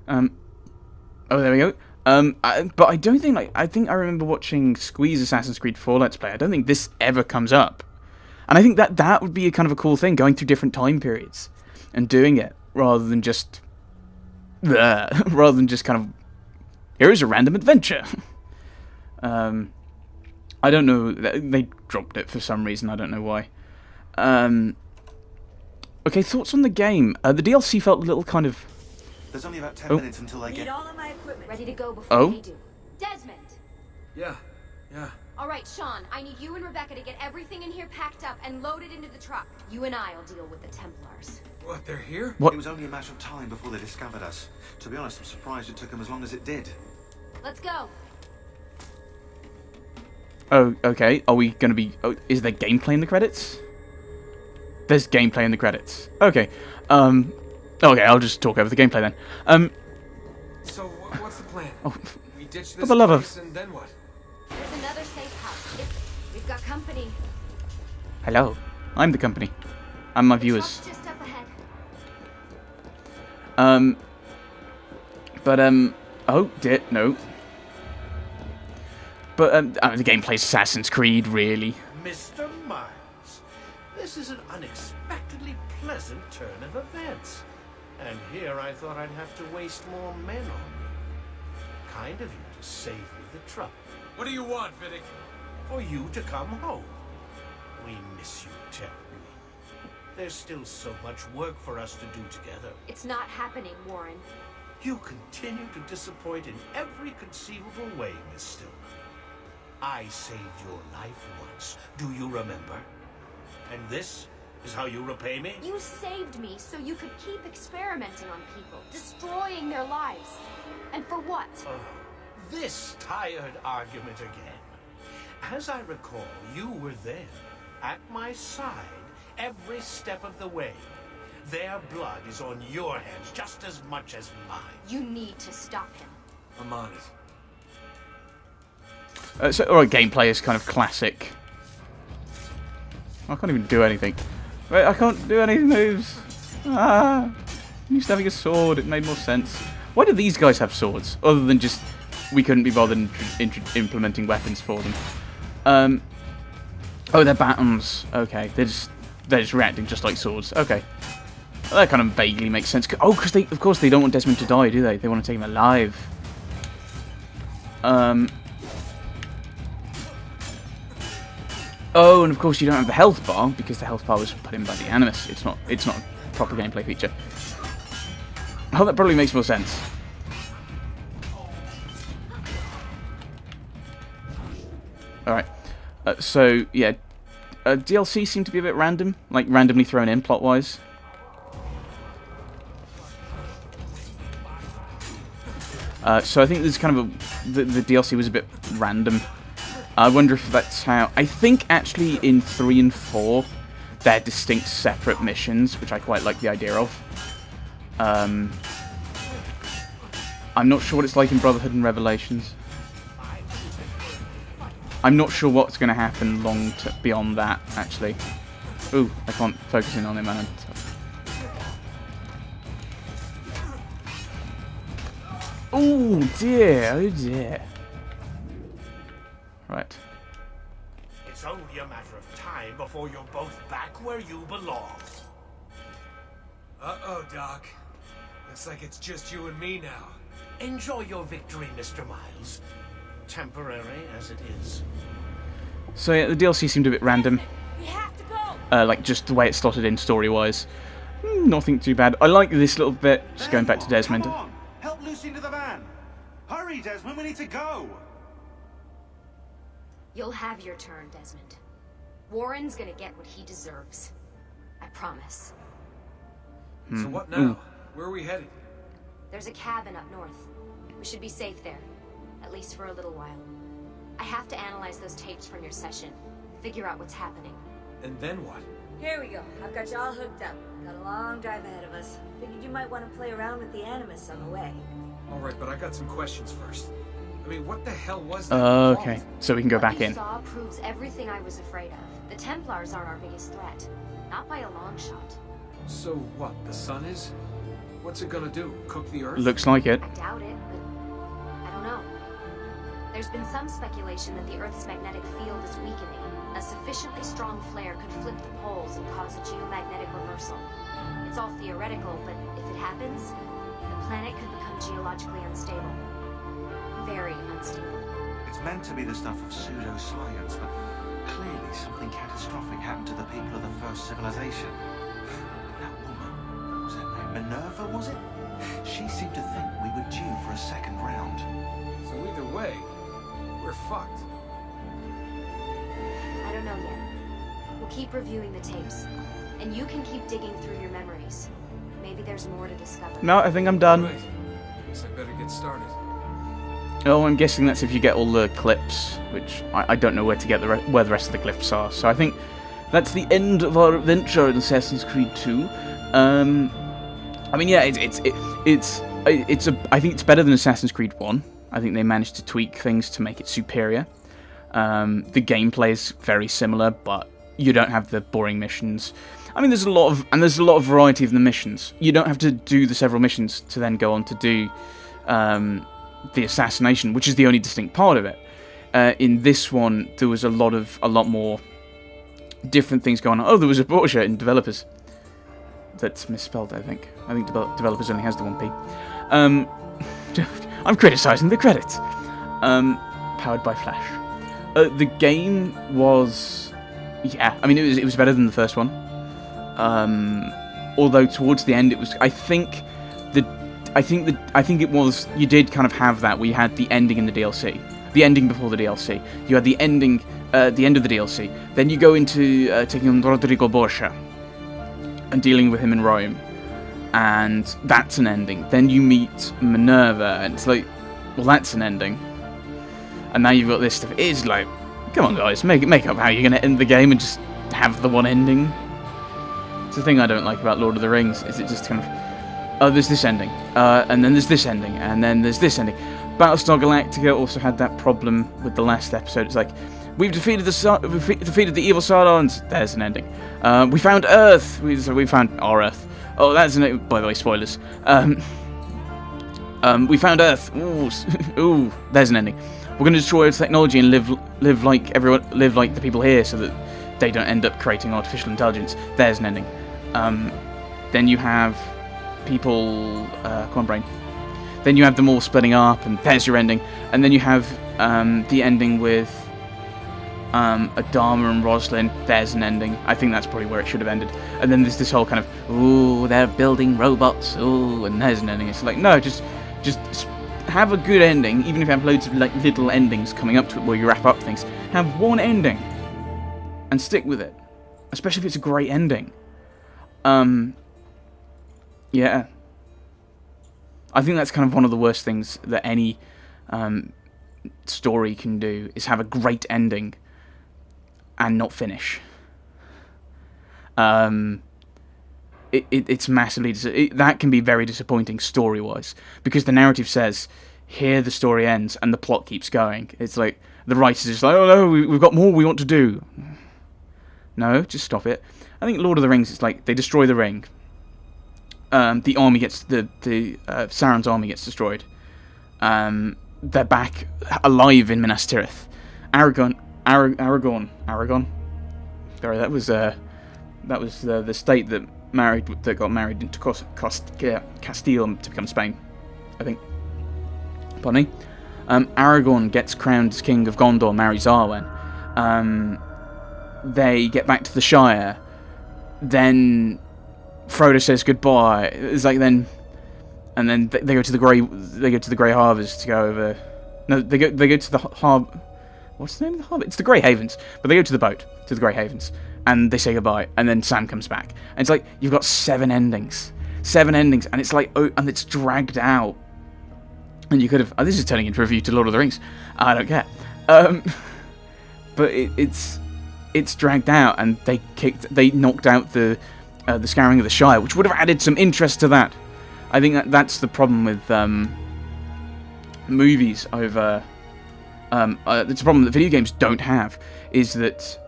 Oh, there we go. But I don't think, like, I think I remember watching Squeeze Assassin's Creed 4 Let's Play. I don't think this ever comes up. And I think that would be a kind of a cool thing, going through different time periods and doing it, rather than just kind of, here is a random adventure. I don't know, they dropped it for some reason, I don't know why. Okay, thoughts on the game. The DLC felt a little kind of... There's only about 10 minutes until I get... Need all of my equipment ready to go before they do. Desmond! Yeah. Alright, Sean, I need you and Rebecca to get everything in here packed up and loaded into the truck. You and I'll deal with the Templars. What, they're here? What? It was only a matter of time before they discovered us. To be honest, I'm surprised it took them as long as it did. Let's go. Oh, okay. Are we going to be... Oh, is there gameplay in the credits? There's gameplay in the credits. Okay. Okay, I'll just talk over the gameplay then. So, what's the plan? Oh, We ditch for this the love of... place and then what? There's another safe house. We've got company. Hello. I'm the company. I'm my viewers. Truck's just up ahead. Oh, dear, no. But, the gameplay's Assassin's Creed, really. Mr. Miles, this is an unexpectedly pleasant turn of events. And here I thought I'd have to waste more men on you. Kind of you to save me the trouble. What do you want, Vidic? For you to come home. We miss you terribly. There's still so much work for us to do together. It's not happening, Warren. You continue to disappoint in every conceivable way, Miss Stillman. I saved your life once. Do you remember? And this is how you repay me? You saved me so you could keep experimenting on people, destroying their lives. And for what? This tired argument again. As I recall, you were there, at my side, every step of the way. Their blood is on your hands just as much as mine. You need to stop him. I'm on it. Alright, gameplay is kind of classic. I can't even do anything. Wait, I can't do any moves. Ah, I'm used to having a sword. It made more sense. Why do these guys have swords? Other than just we couldn't be bothered implementing weapons for them. Oh, they're batons. Okay, they're just reacting just like swords. Okay, well, that kind of vaguely makes sense. Oh, because of course they don't want Desmond to die, do they? They want to take him alive. Oh, and of course you don't have the health bar because the health bar was put in by the Animus. It's not a proper gameplay feature. Oh, that probably makes more sense. Alright. So, yeah. DLC seemed to be a bit random. Like, randomly thrown in, plot-wise. So I think there's kind of the DLC was a bit random. I wonder if that's how... I think, actually, in 3 and 4, they're distinct separate missions, which I quite like the idea of. I'm not sure what it's like in Brotherhood and Revelations. I'm not sure what's going to happen beyond that, actually. Ooh, I can't focus in on him, man. Oh dear, oh dear. Right. It's only a matter of time before you're both back where you belong. Uh-oh, Doc. Looks like it's just you and me now. Enjoy your victory, Mr. Miles. Temporary as it is. So yeah, the DLC seemed a bit random. We have to go. Like just the way it's slotted in story-wise. Nothing too bad. I like this little bit. Just going back to Desmond. Come on! Help Lucy into the van! Hurry, Desmond, we need to go! You'll have your turn, Desmond. Warren's gonna get what he deserves. I promise. So what now? Where are we headed? There's a cabin up north. We should be safe there. At least for a little while. I have to analyze those tapes from your session. Figure out what's happening. And then what? Here we go. I've got you all hooked up. Got a long drive ahead of us. Figured you might want to play around with the Animus on the way. Alright, but I got some questions first. I mean, what the hell was that? Okay, so we can go back in. What you saw proves everything I was afraid of. The Templars aren't our biggest threat. Not by a long shot. So what, the sun is? What's it gonna do? Cook the Earth? Looks like it. I doubt it, but I don't know. There's been some speculation that the Earth's magnetic field is weakening. A sufficiently strong flare could flip the poles and cause a geomagnetic reversal. It's all theoretical, but if it happens, the planet could become geologically unstable. Very unstable. It's meant to be the stuff of pseudoscience, but clearly something catastrophic happened to the people of the first civilization. That woman, was her name Minerva, was it? She seemed to think we were due for a second round. So either way, we're fucked. I don't know yet. We'll keep reviewing the tapes, and you can keep digging through your memories. Maybe there's more to discover. No, I think I'm done. Right. Guess I better get started. Oh, I'm guessing that's if you get all the clips, which I don't know where to get where the rest of the clips are. So I think that's the end of our adventure in Assassin's Creed 2. I mean, yeah, I think it's better than Assassin's Creed 1. I think they managed to tweak things to make it superior. The gameplay is very similar, but you don't have the boring missions. I mean, there's a lot of variety in the missions. You don't have to do the several missions to then go on to do the assassination, which is the only distinct part of it. In this one, there was a lot more different things going on. Oh, there was a Porsche in developers. That's misspelled, I think. I think developers only has the 1P. I'm criticising the credits. Powered by Flash. The game was, yeah. I mean, it was better than the first one. Although towards the end, it was. I think it was. You did kind of have that. We had the ending in the DLC, the ending before the DLC. You had the ending, the end of the DLC. Then you go into taking on Rodrigo Borgia and dealing with him in Rome, and that's an ending. Then you meet Minerva, and it's like, well, that's an ending. And now you've got this stuff. It is like, come on, guys, make up how you're going to end the game and just have the one ending. It's the thing I don't like about Lord of the Rings, is it just kind of, oh, there's this ending, and then there's this ending, and then there's this ending. Battlestar Galactica also had that problem with the last episode. It's like, we've defeated the evil Cylons. There's an ending. We found Earth. We found our Earth. Oh, that's an. By the way, spoilers. We found Earth. Ooh, there's an ending. We're going to destroy Earth's technology and live like the people here, so that they don't end up creating artificial intelligence. There's an ending. Then you have people. Come on, brain. Then you have them all splitting up, and there's your ending. And then you have the ending with Adama and Roslyn. There's an ending. I think that's probably where it should have ended. And then there's this whole kind of, ooh, they're building robots. Ooh, and there's an ending. It's like, no, just have a good ending, even if you have loads of like little endings coming up to it where you wrap up things. Have one ending and stick with it, especially if it's a great ending. Yeah. I think that's kind of one of the worst things that any story can do, is have a great ending and not finish. It's massively... that can be very disappointing story-wise, because the narrative says, here the story ends, and the plot keeps going. It's like, the writers are just like, oh no, we've got more we want to do. No, just stop it. I think Lord of the Rings, it's like, they destroy the ring. The army gets... Sauron's army gets destroyed. They're back alive in Minas Tirith. Aragon. Sorry, that was the state that got married into Castile to become Spain, I think. Pardon me. Aragorn gets crowned as king of Gondor, marries Arwen. They get back to the Shire. Then Frodo says goodbye. It's like then they go to the Grey Harbors to go over. No, they go to the harbour. What's the name of the harbour? It's the Grey Havens. But they go to the boat to the Grey Havens, and they say goodbye. And then Sam comes back, and it's like you've got 7 endings, and it's like, oh, and it's dragged out. And you could have. Oh, this is turning into a review to Lord of the Rings. I don't care. But it's dragged out, and they knocked out the Scouring of the Shire, which would have added some interest to that. I think that's the problem with movies over. It's a problem that video games don't have, is that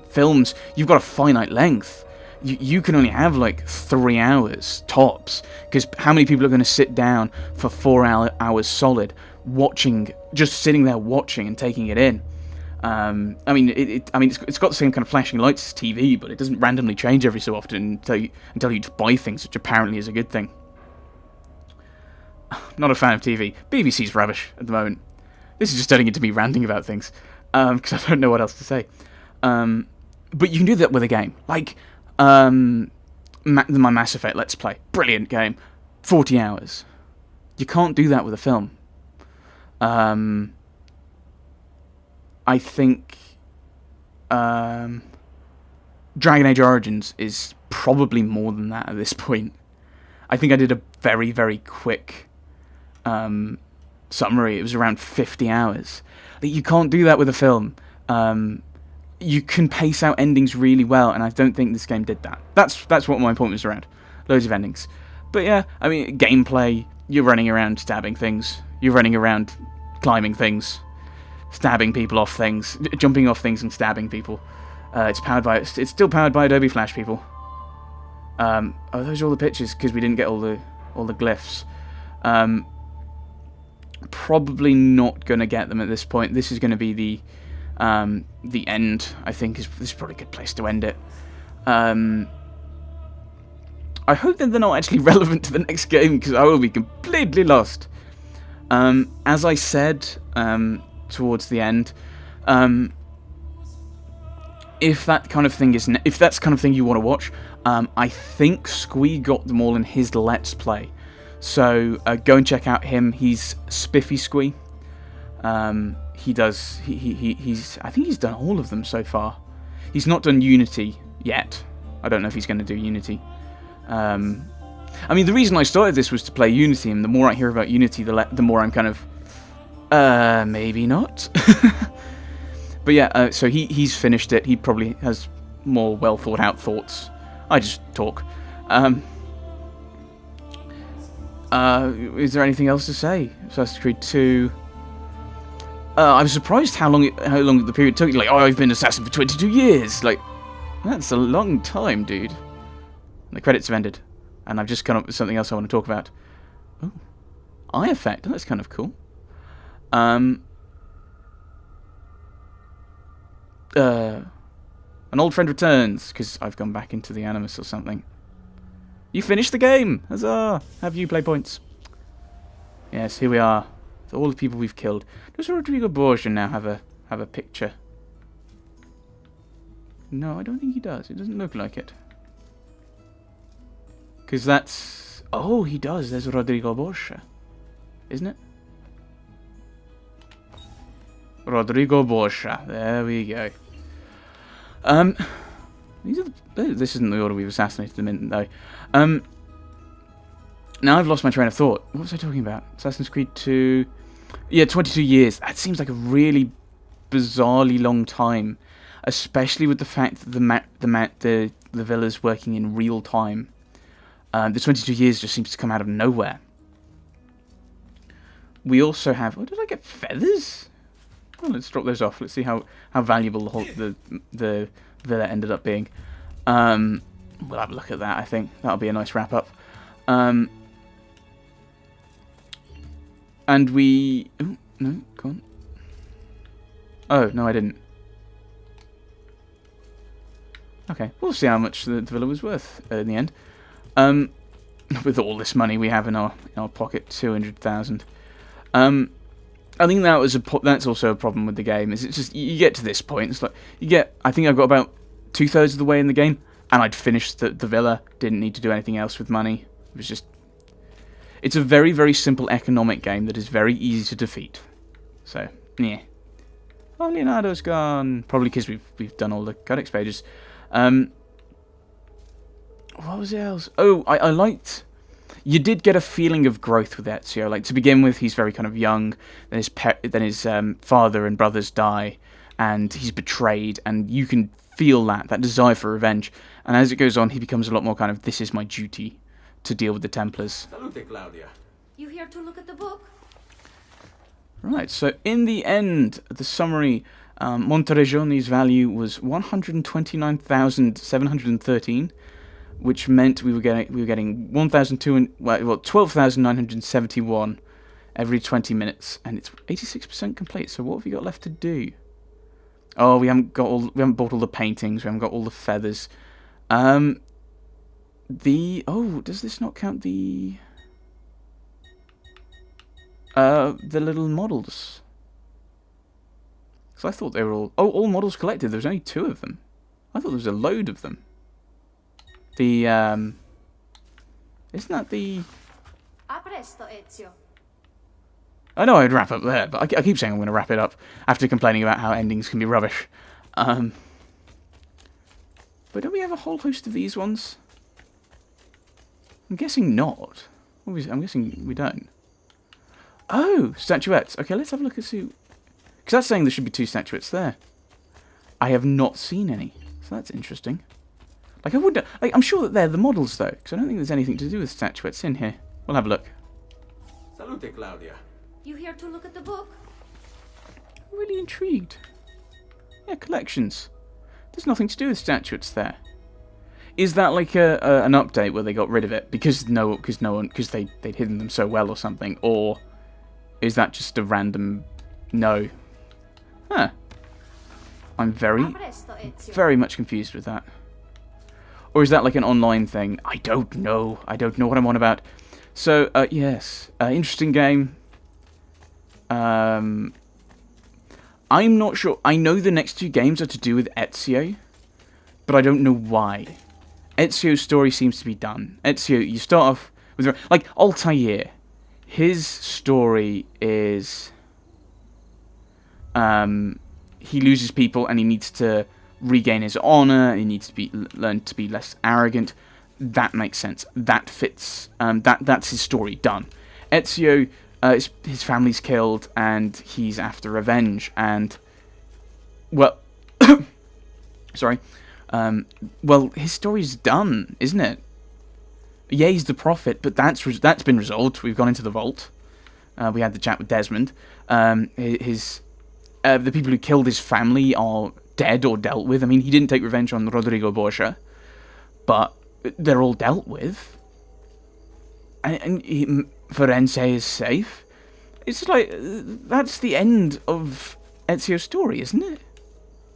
films, you've got a finite length. you can only have like 3 hours tops, because how many people are going to sit down for 4 hours solid watching, just sitting there watching and taking it in? I mean, it's got the same kind of flashing lights as TV, but it doesn't randomly change every so often until you buy things, which apparently is a good thing. Not a fan of TV. BBC's rubbish at the moment. This is just turning into me ranting about things, because I don't know what else to say. But you can do that with a game. Like, my Mass Effect Let's Play. Brilliant game. 40 hours. You can't do that with a film. I think Dragon Age Origins is probably more than that at this point. I think I did a very, very quick summary. It was around 50 hours. You can't do that with a film. You can pace out endings really well, and I don't think this game did that. That's what my point was around. Loads of endings. But yeah, I mean, gameplay, you're running around stabbing things. You're running around climbing things. Stabbing people off things, jumping off things and stabbing people. It's still powered by Adobe Flash, people. Oh, those are all the pictures because we didn't get all the glyphs. Probably not gonna get them at this point. This is gonna be the end. I think this is probably a good place to end it. I hope that they're not actually relevant to the next game, because I will be completely lost. As I said, towards the end, if that's the kind of thing you want to watch, I think Squee got them all in his Let's Play, so go and check out him. He's Spiffy Squee. He's I think he's done all of them so far. He's not done Unity yet. I don't know if he's going to do Unity. I mean, the reason I started this was to play Unity, and the more I hear about Unity, the more I'm kind of maybe not. But yeah, so he's finished it. He probably has more well thought out thoughts. I just talk. Is there anything else to say? Assassin's Creed 2. I was surprised how long the period took. Like, oh, I've been assassin for 22 years. Like, that's a long time, dude. And the credits have ended, and I've just come up with something else I want to talk about. Oh, eye effect. That's kind of cool. An old friend returns, because I've gone back into the Animus or something. You finished the game! Huzzah! Have you play points? Yes, here we are. With all the people we've killed. Does Rodrigo Borgia now have a picture? No, I don't think he does. It doesn't look like it. Because that's... Oh, he does. There's Rodrigo Borgia. Isn't it? Rodrigo Borgia. There we go. This isn't the order we've assassinated them in, though. Now I've lost my train of thought. What was I talking about? Assassin's Creed 2... Yeah, 22 years. That seems like a really bizarrely long time. Especially with the fact that the villa's working in real time. The 22 years just seems to come out of nowhere. We also have... Oh, did I get feathers? Oh, let's drop those off. Let's see how valuable the villa ended up being. We'll have a look at that, I think. That'll be a nice wrap-up. And we... Oh, no, go on. Oh, no, I didn't. Okay, we'll see how much the villa was worth in the end. With all this money we have in our pocket, 200,000. I think that's also a problem with the game. Is it's just you get to this point, it's like I think I got about 2/3 of the way in the game, and I'd finished the villa. Didn't need to do anything else with money. It was just. It's a very, very simple economic game that is very easy to defeat. So yeah. Oh, Leonardo's gone. Probably because we've done all the codex pages. What was else? Oh, I liked. You did get a feeling of growth with Ezio. Like, to begin with, he's very kind of young. Then his father and brothers die, and he's betrayed. And you can feel that desire for revenge. And as it goes on, he becomes a lot more kind of, this is my duty to deal with the Templars. Salute, Claudia. You here to look at the book? Right. So in the end, the summary. Monteriggioni's value was 129,713, which meant we were getting 12,971 every 20 minutes, and it's 86% complete. So what have we got left to do? Oh, we haven't bought all the paintings. We haven't got all the feathers. Does this not count the little models? So I thought they were all models collected. There was only 2 of them. I thought there was a load of them. The isn't that the? A presto, Ezio. I know I'd wrap up there, but I keep saying I'm going to wrap it up after complaining about how endings can be rubbish. But don't we have a whole host of these ones? I'm guessing not. I'm guessing we don't. Oh, statuettes. Okay, let's have a look and see. Because that's saying there should be 2 statuettes there. I have not seen any, so that's interesting. Like, I'm sure that they're the models, though, because I don't think there's anything to do with statuettes in here. We'll have a look. Salute, Claudia. You here to look at the book? I'm really intrigued. Yeah, collections. There's nothing to do with statuettes there. Is that like an update where they got rid of it because they'd hidden them so well or something, or is that just a random no? Huh. I'm very much confused with that. Or is that like an online thing? I don't know. I don't know what I'm on about. So, yes. Interesting game. I'm not sure. I know the next 2 games are to do with Ezio, but I don't know why. Ezio's story seems to be done. Ezio, you start off with... Like, Altair. His story is... he loses people and he needs to regain his honor. He needs to learn to be less arrogant. That makes sense. That fits. That's his story done. Ezio, his family's killed and he's after revenge. And well, sorry. Well, his story's done, isn't it? Yeah, he's the prophet, but that's been resolved. We've gone into the vault. We had the chat with Desmond. The people who killed his family are dead or dealt with. I mean, he didn't take revenge on Rodrigo Borgia, but they're all dealt with. And Firenze is safe. It's like, that's the end of Ezio's story, isn't it?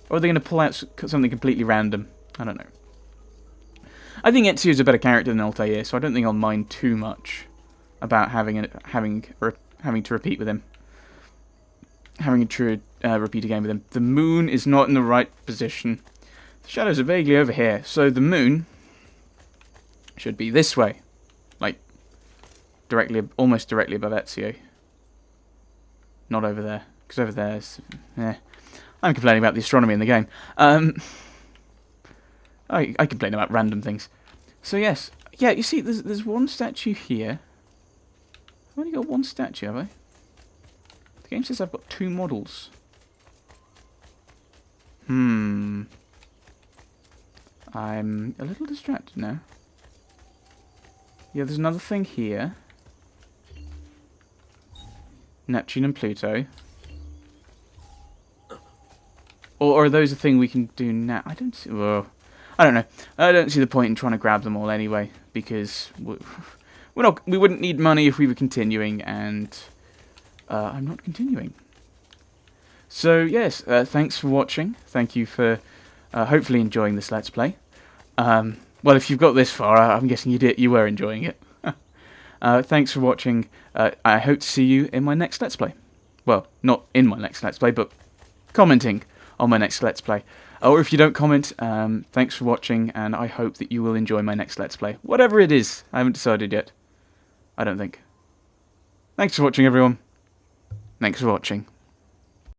Or are they going to pull out something completely random? I don't know. I think Ezio's a better character than Altair, so I don't think I'll mind too much about having to repeat with him. Having to repeat a game with him. The moon is not in the right position. The shadows are vaguely over here, so the moon should be this way. Like, almost directly above Ezio. Not over there, because over there is... I'm complaining about the astronomy in the game. I complain about random things. So yes, yeah, you see, there's one statue here. I've only got one statue, have I? The game says I've got 2 models. I'm a little distracted now. Yeah, there's another thing here. Neptune and Pluto. Or are those a thing we can do now? I don't see... Well, I don't know. I don't see the point in trying to grab them all anyway, because we wouldn't need money if we were continuing, and I'm not continuing. So yes, thanks for watching. Thank you for hopefully enjoying this Let's Play. Well, if you've got this far, I'm guessing you were enjoying it. Thanks for watching. I hope to see you in my next Let's Play. Well, not in my next Let's Play, but commenting on my next Let's Play. Or if you don't comment, thanks for watching, and I hope that you will enjoy my next Let's Play. Whatever it is, I haven't decided yet. I don't think. Thanks for watching, everyone. Thanks for watching.